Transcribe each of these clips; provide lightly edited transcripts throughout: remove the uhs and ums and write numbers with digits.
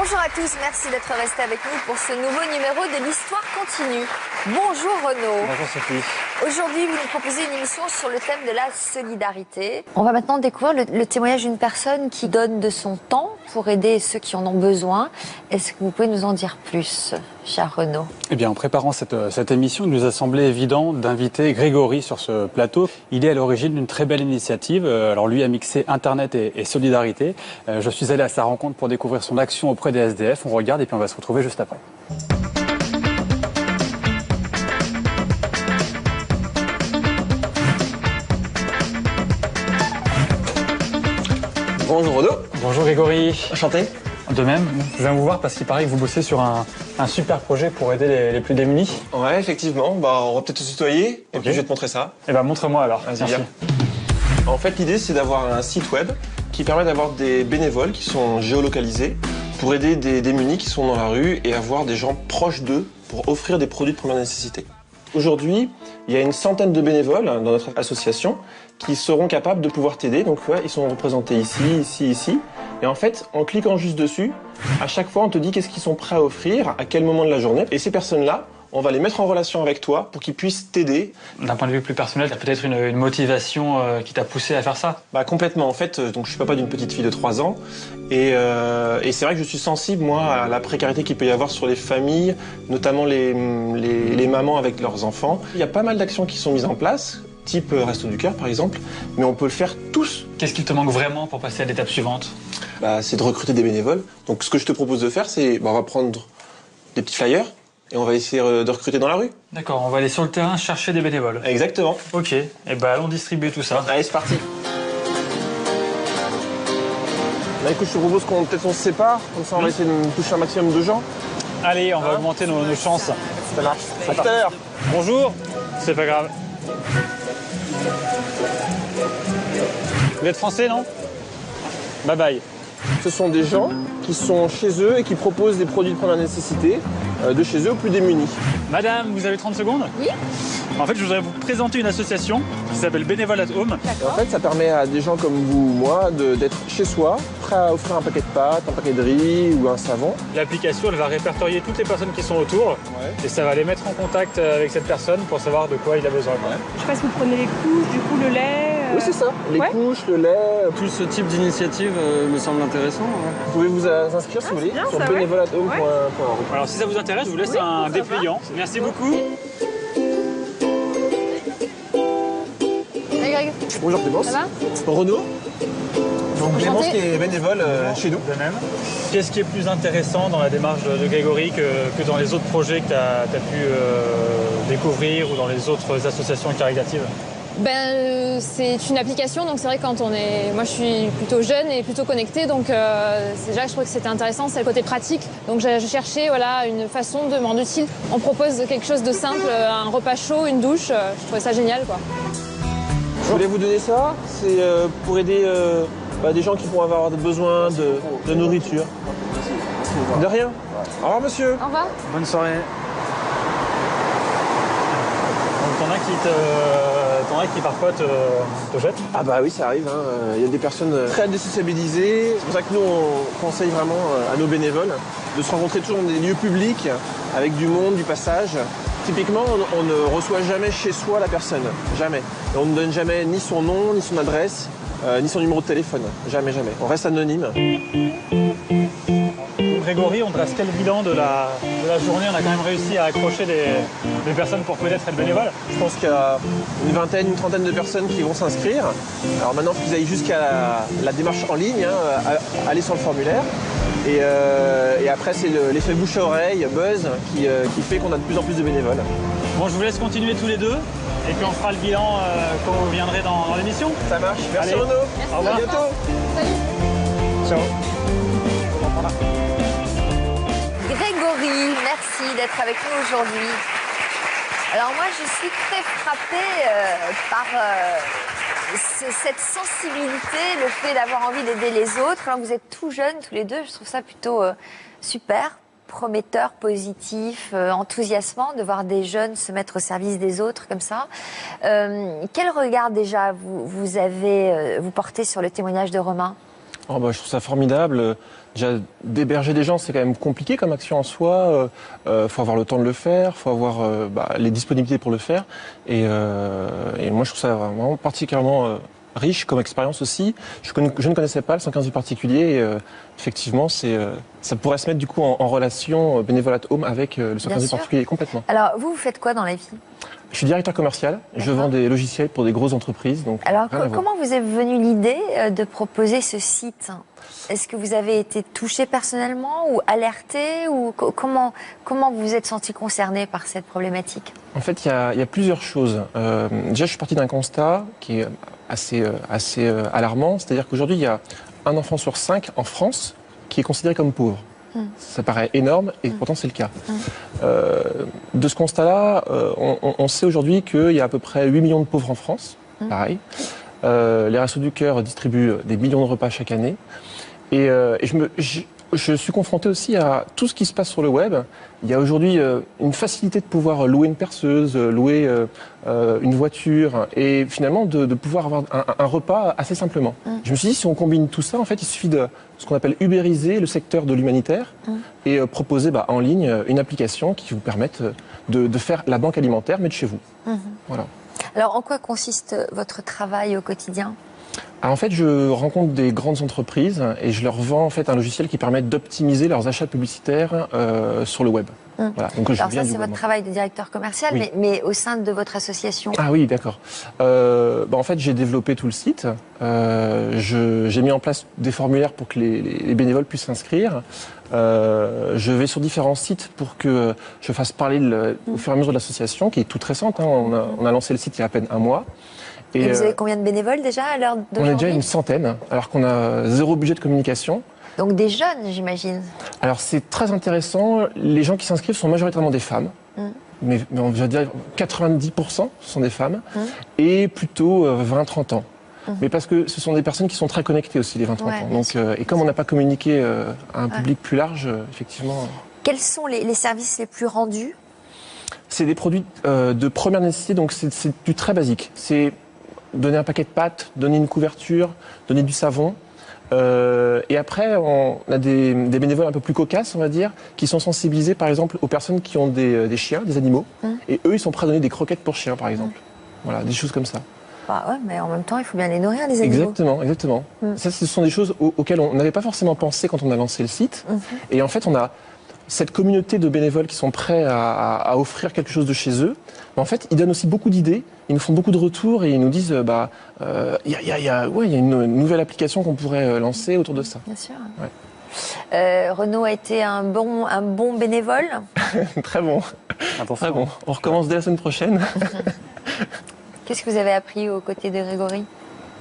Bonjour à tous, merci d'être restés avec nous pour ce nouveau numéro de l'Histoire continue. Bonjour Renaud. Bonjour Sophie. Aujourd'hui, vous nous proposez une émission sur le thème de la solidarité. On va maintenant découvrir le témoignage d'une personne qui donne de son temps pour aider ceux qui en ont besoin. Est-ce que vous pouvez nous en dire plus, cher Renaud? Eh bien, en préparant cette émission, il nous a semblé évident d'inviter Grégory sur ce plateau. Il est à l'origine d'une très belle initiative. Alors lui a mixé Internet et solidarité. Je suis allé à sa rencontre pour découvrir son action auprès des SDF. On regarde et puis on va se retrouver juste après. Bonjour Renaud. Bonjour Grégory. Enchanté. De même, je viens vous voir parce qu'il paraît que vous bossez sur un super projet pour aider les plus démunis. Ouais, effectivement. On va peut-être se tutoyer et Ok. puis je vais te montrer ça. Eh bien, montre-moi alors. Vas-y, Merci. viens. En fait, l'idée, c'est d'avoir un site web qui permet d'avoir des bénévoles qui sont géolocalisés pour aider des démunis qui sont dans la rue et avoir des gens proches d'eux pour offrir des produits de première nécessité. Aujourd'hui, il y a une centaine de bénévoles dans notre association qui seront capables de pouvoir t'aider. Donc, ouais, ils sont représentés ici. Et en fait, en cliquant juste dessus, à chaque fois, on te dit qu'est-ce qu'ils sont prêts à offrir, à quel moment de la journée. Et ces personnes-là, on va les mettre en relation avec toi pour qu'ils puissent t'aider. D'un point de vue plus personnel, tu as peut-être une motivation qui t'a poussé à faire ça? Complètement. En fait, donc je suis papa d'une petite fille de 3 ans. Et c'est vrai que je suis sensible, moi, à la précarité qu'il peut y avoir sur les familles, notamment les mamans avec leurs enfants. Il y a pas mal d'actions qui sont mises en place, type Resto du Cœur, par exemple, mais on peut le faire tous. Qu'est-ce qui te manque vraiment pour passer à l'étape suivante? C'est de recruter des bénévoles. Donc ce que je te propose de faire, c'est on va prendre des petits flyers et on va essayer de recruter dans la rue. D'accord, on va aller sur le terrain chercher des bénévoles. Exactement. Ok, et allons distribuer tout ça. Allez, c'est parti. Écoute, je te propose qu'on se sépare, comme ça on va essayer de toucher un maximum de gens. Allez, on va augmenter nos chances. Ça marche. À tout à l'heure. Bonjour, c'est pas grave. Vous êtes français, non? Bye bye. Ce sont des gens qui sont chez eux et qui proposent des produits de première nécessité de chez eux aux plus démunis. Madame, vous avez 30 secondes? Oui. En fait, je voudrais vous présenter une association qui s'appelle Bénévole at Home. Et en fait, ça permet à des gens comme vous ou moi d'être chez soi, prêts à offrir un paquet de pâtes, un paquet de riz ou un savon. L'application, elle va répertorier toutes les personnes qui sont autour et ça va les mettre en contact avec cette personne pour savoir de quoi il a besoin. Je sais pas si vous prenez les couches, du coup le lait. Oui, c'est ça. Les couches, le lait. Tout ce type d'initiative me semble intéressant. Vous pouvez vous inscrire si vous voulez bien, sur ça, ouais. bénévoleathome.org. Alors, si ça vous intéresse, je vous laisse un dépliant. Merci beaucoup. Salut Greg. Bonjour Clémence. Ça va? Renaud. Donc Clémence Enchantée. qui est bénévole chez nous. De même. Qu'est-ce qui est plus intéressant dans la démarche de Grégory que dans les autres projets que tu as pu découvrir ou dans les autres associations caritatives? C'est une application, donc c'est vrai que moi je suis plutôt jeune et plutôt connectée, donc c'est déjà je trouve que c'était intéressant, c'est le côté pratique. Donc je cherchais une façon de me rendre utile. On propose quelque chose de simple, un repas chaud, une douche, je trouvais ça génial quoi. Je voulais vous donner ça, c'est pour aider des gens qui vont avoir besoin de nourriture. De rien. Au revoir monsieur. Au revoir. Bonne soirée. Donc, t'en as qui parfois te jettent. Ah bah oui, ça arrive. Il y a des personnes très désociabilisées. C'est pour ça que nous, on conseille vraiment à nos bénévoles de se rencontrer toujours dans des lieux publics avec du monde, du passage. Typiquement, on ne reçoit jamais chez soi la personne. Jamais. Et on ne donne jamais ni son nom, ni son adresse, ni son numéro de téléphone. Jamais, jamais. On reste anonyme. Grégory, on dresse quel bilan de la journée? On a quand même réussi à accrocher des personnes pour peut-être être bénévoles. Je pense qu'il y a une vingtaine, une trentaine de personnes qui vont s'inscrire. Alors maintenant, il faut qu'ils aillent jusqu'à la démarche en ligne, aller sur le formulaire. Et après, c'est l'effet bouche à oreille, buzz, qui fait qu'on a de plus en plus de bénévoles. Bon, je vous laisse continuer tous les deux et puis on fera le bilan quand vous viendrez dans l'émission. Ça marche. Merci Allez. Renaud. Au revoir. À bientôt. Ciao. Grégory, merci d'être avec nous aujourd'hui. Alors moi, je suis très frappée par cette sensibilité, le fait d'avoir envie d'aider les autres. Hein, vous êtes tout jeunes tous les deux, je trouve ça plutôt super, prometteur, positif, enthousiasmant de voir des jeunes se mettre au service des autres comme ça. Quel regard déjà vous portez sur le témoignage de Romain ? Oh bah, je trouve ça formidable. Déjà, d'héberger des gens, c'est quand même compliqué comme action en soi. Faut avoir le temps de le faire, faut avoir les disponibilités pour le faire. Et moi, je trouve ça vraiment particulièrement riche comme expérience aussi. Je ne connaissais pas le 115 du particulier. Et, effectivement, ça pourrait se mettre du coup en relation bénévole at home avec le 115 du particulier complètement. Alors, vous faites quoi dans la vie? Je suis directeur commercial. Je vends des logiciels pour des grosses entreprises. Donc, alors, comment vous est venue l'idée de proposer ce site? Est-ce que vous avez été touché personnellement ou alerté ou comment vous vous êtes senti concerné par cette problématique? En fait, il y a plusieurs choses. Déjà, je suis parti d'un constat qui est assez alarmant. C'est-à-dire qu'aujourd'hui, il y a un enfant sur 5 en France qui est considéré comme pauvre. Ça paraît énorme et pourtant c'est le cas. De ce constat-là, on sait aujourd'hui qu'il y a à peu près 8 millions de pauvres en France. Pareil. Les Restos du Cœur distribuent des millions de repas chaque année. Et je suis confronté aussi à tout ce qui se passe sur le web. Il y a aujourd'hui une facilité de pouvoir louer une perceuse, louer une voiture et finalement de pouvoir avoir un repas assez simplement. Je me suis dit, si on combine tout ça, en fait, il suffit de ce qu'on appelle ubériser le secteur de l'humanitaire et proposer en ligne une application qui vous permette de faire la banque alimentaire, mais de chez vous. Voilà. Alors, en quoi consiste votre travail au quotidien ? Alors en fait, je rencontre des grandes entreprises et je leur vends en fait un logiciel qui permet d'optimiser leurs achats publicitaires sur le web. Voilà. Donc, alors ça, c'est votre travail de directeur commercial, oui. mais au sein de votre association. Ah oui, d'accord. En fait, j'ai développé tout le site. J'ai mis en place des formulaires pour que les bénévoles puissent s'inscrire. Je vais sur différents sites pour que je fasse parler au fur et à mesure de l'association, qui est toute récente. Hein. On a lancé le site il y a à peine un mois. Et vous avez combien de bénévoles déjà à l'heure d'aujourd'hui ? On est déjà une centaine, alors qu'on a 0 budget de communication. Donc des jeunes, j'imagine. Alors c'est très intéressant. Les gens qui s'inscrivent sont majoritairement des femmes. Mais on va dire 90% sont des femmes. Et plutôt 20-30 ans. Mais parce que ce sont des personnes qui sont très connectées aussi, les 20-30 ans. Donc, et comme on n'a pas communiqué à un public plus large, effectivement... Quels sont les services les plus rendus ? C'est des produits de première nécessité, donc c'est du très basique. C'est donner un paquet de pâtes, donner une couverture, donner du savon. Et après, on a des bénévoles un peu plus cocasses, on va dire, qui sont sensibilisés, par exemple, aux personnes qui ont des chiens, des animaux. Et eux, ils sont prêts à donner des croquettes pour chiens, par exemple. Voilà, des choses comme ça. Bah ouais, mais en même temps, il faut bien les nourrir, les animaux. Exactement. Ça, ce sont des choses auxquelles on n'avait pas forcément pensé quand on a lancé le site. Et en fait, on a cette communauté de bénévoles qui sont prêts à offrir quelque chose de chez eux. Mais en fait, ils donnent aussi beaucoup d'idées, ils nous font beaucoup de retours et ils nous disent il y a une nouvelle application qu'on pourrait lancer autour de ça. Bien sûr. Ouais. Renaud a été un bon bénévole. Très bon. Très bon. On recommence dès la semaine prochaine. Qu'est-ce que vous avez appris aux côtés de Grégory ?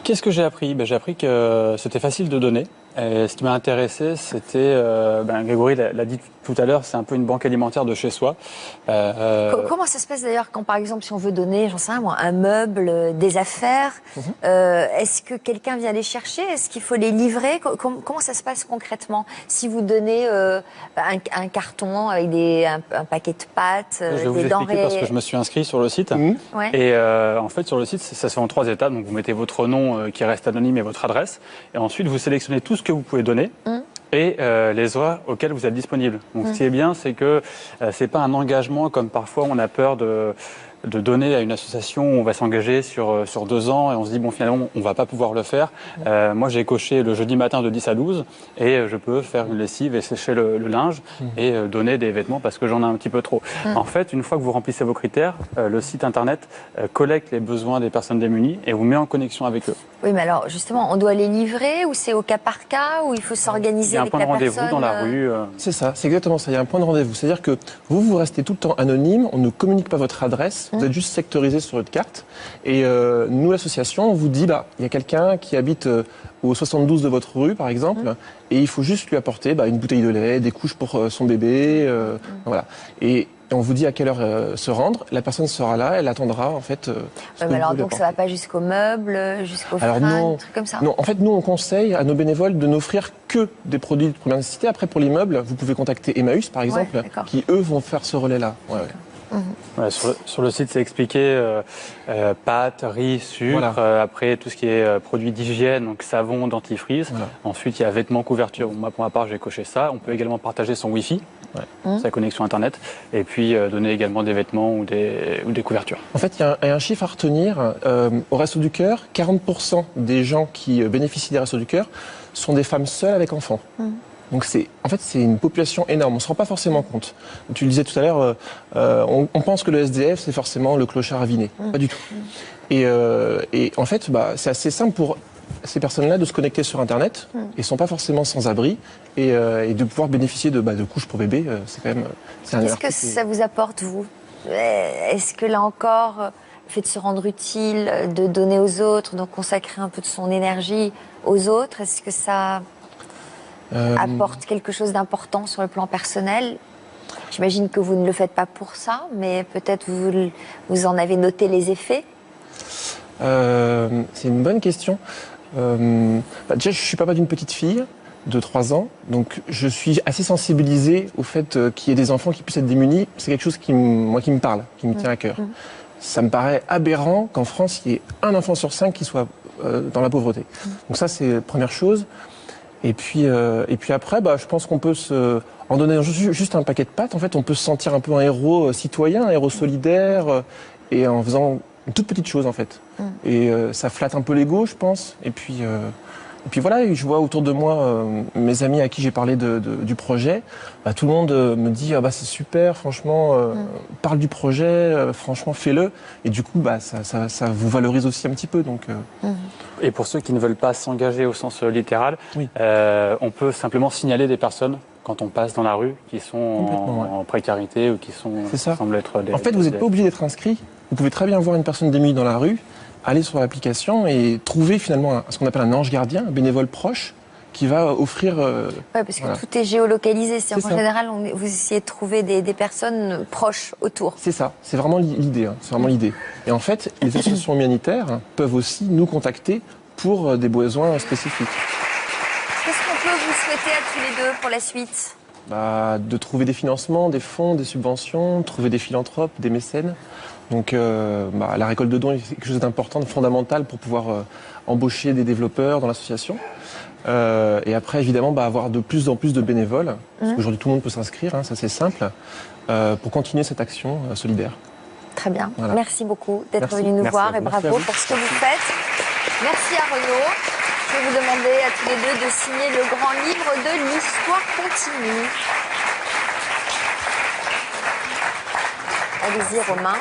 Qu'est-ce que j'ai appris ? J'ai appris que c'était facile de donner. Et ce qui m'a intéressé, c'était, Grégory l'a dit tout à l'heure, c'est un peu une banque alimentaire de chez soi. Comment ça se passe d'ailleurs quand, par exemple, si on veut donner, j'en sais rien moi, un meuble, des affaires, est-ce que quelqu'un vient les chercher ? Est-ce qu'il faut les livrer ? Comment ça se passe concrètement ? Si vous donnez un carton avec un paquet de pâtes, je vais vous expliquer parce que je me suis inscrit sur le site. Et en fait, sur le site, ça se fait en 3 étapes. Donc, vous mettez votre nom qui reste anonyme et votre adresse. Et ensuite, vous sélectionnez tout ce que vous pouvez donner. Et les horaires auxquels vous êtes disponible. Donc, ce qui est bien, c'est que c'est pas un engagement comme parfois on a peur de donner à une association où on va s'engager sur 2 ans et on se dit, bon, finalement, on va pas pouvoir le faire. Moi, j'ai coché le jeudi matin de 10 à 12 et je peux faire une lessive et sécher le linge et donner des vêtements parce que j'en ai un petit peu trop. En fait, une fois que vous remplissez vos critères, le site internet collecte les besoins des personnes démunies et vous met en connexion avec eux. Oui, mais alors, justement, on doit les livrer ou c'est au cas par cas ou il faut s'organiser avec la personne ? Il y a un point de rendez-vous dans la rue. C'est ça, c'est exactement ça. Il y a un point de rendez-vous. C'est-à-dire que vous restez tout le temps anonyme, on ne communique pas votre adresse. Vous êtes juste sectorisé sur votre carte. Et nous, l'association, on vous dit, il y a quelqu'un qui habite au 72 de votre rue, par exemple, et il faut juste lui apporter une bouteille de lait, des couches pour son bébé, voilà. Et on vous dit à quelle heure se rendre. La personne sera là, elle attendra, en fait. Mais alors, donc, ça ne va pas jusqu'aux meubles, jusqu'aux fringues, des trucs comme ça ? Non, en fait, nous, on conseille à nos bénévoles de n'offrir que des produits de première nécessité. Après, pour les meubles, vous pouvez contacter Emmaüs, par exemple, qui, eux, vont faire ce relais-là. Ouais, sur le site, c'est expliqué pâtes, riz, sucre, Voilà. après tout ce qui est produits d'hygiène, donc savon, dentifrice. Voilà. Ensuite, il y a vêtements, couverture. Bon, moi, pour ma part, j'ai coché ça. On peut également partager son Wi-Fi, sa connexion Internet, et puis donner également des vêtements ou des couvertures. En fait, il y a un chiffre à retenir. Au Resto du Cœur, 40% des gens qui bénéficient des Restos du Cœur sont des femmes seules avec enfants. Donc c'est une population énorme. On ne se rend pas forcément compte. Tu le disais tout à l'heure, on pense que le SDF, c'est forcément le clochard aviné. Pas du tout. Et en fait, c'est assez simple pour ces personnes-là de se connecter sur Internet et sont pas forcément sans abri et de pouvoir bénéficier de couches pour bébé. C'est quand même. Qu'est-ce que ça vous apporte, vous? Est-ce que là encore, le fait de se rendre utile, de donner aux autres, donc consacrer un peu de son énergie aux autres, est-ce que ça apporte quelque chose d'important sur le plan personnel? J'imagine que vous ne le faites pas pour ça, mais peut-être vous en avez noté les effets. C'est une bonne question. Déjà, je suis papa d'une petite fille de 3 ans, donc je suis assez sensibilisé au fait qu'il y ait des enfants qui puissent être démunis. C'est quelque chose qui me parle, qui me tient à cœur. Ça me paraît aberrant qu'en France, il y ait un enfant sur 5 qui soit dans la pauvreté. Donc ça, c'est la première chose. Et puis après, je pense qu'on peut en donnant juste un paquet de pâtes, en fait, on peut se sentir un peu un héros citoyen, un héros solidaire, et en faisant une toute petite chose, en fait. Et ça flatte un peu l'ego, je pense. Et puis voilà, et je vois autour de moi mes amis à qui j'ai parlé du projet. Tout le monde me dit c'est super, franchement, parle du projet, franchement fais-le. Et du coup, ça vous valorise aussi un petit peu. Donc. Et pour ceux qui ne veulent pas s'engager au sens littéral, Oui. On peut simplement signaler des personnes quand on passe dans la rue qui sont en précarité ou qui semblent être des... En fait, vous n'êtes pas obligé d'être inscrit. Vous pouvez très bien voir une personne démunie dans la rue, aller sur l'application et trouver finalement ce qu'on appelle un ange gardien, un bénévole proche, qui va offrir... parce que tout est géolocalisé. C'est En ça. général, vous essayez de trouver des personnes proches autour. C'est ça, c'est vraiment l'idée. C'est vraiment l'idée. Et en fait, les associations humanitaires peuvent aussi nous contacter pour des besoins spécifiques. Qu'est-ce qu'on peut vous souhaiter à tous les deux pour la suite? De trouver des financements, des fonds, des subventions, trouver des philanthropes, des mécènes. Donc la récolte de dons est quelque chose d'important, de fondamental pour pouvoir embaucher des développeurs dans l'association. Et après, évidemment, avoir de plus en plus de bénévoles, parce qu'aujourd'hui tout le monde peut s'inscrire, ça c'est simple, pour continuer cette action solidaire. Très bien. Voilà. Merci beaucoup d'être Merci. venu nous Merci voir à vous. et bravo Merci à vous. pour ce que vous faites. Merci à Renaud. Je vais vous demander à tous les deux de signer le grand livre de l'histoire continue. Allez-y, Romain.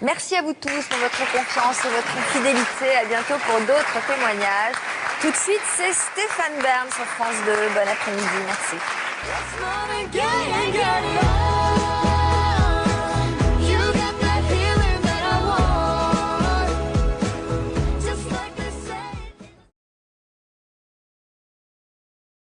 Merci à vous tous pour votre confiance et votre fidélité. À bientôt pour d'autres témoignages. Tout de suite, c'est Stéphane Bern sur France 2. Bon après-midi. Merci.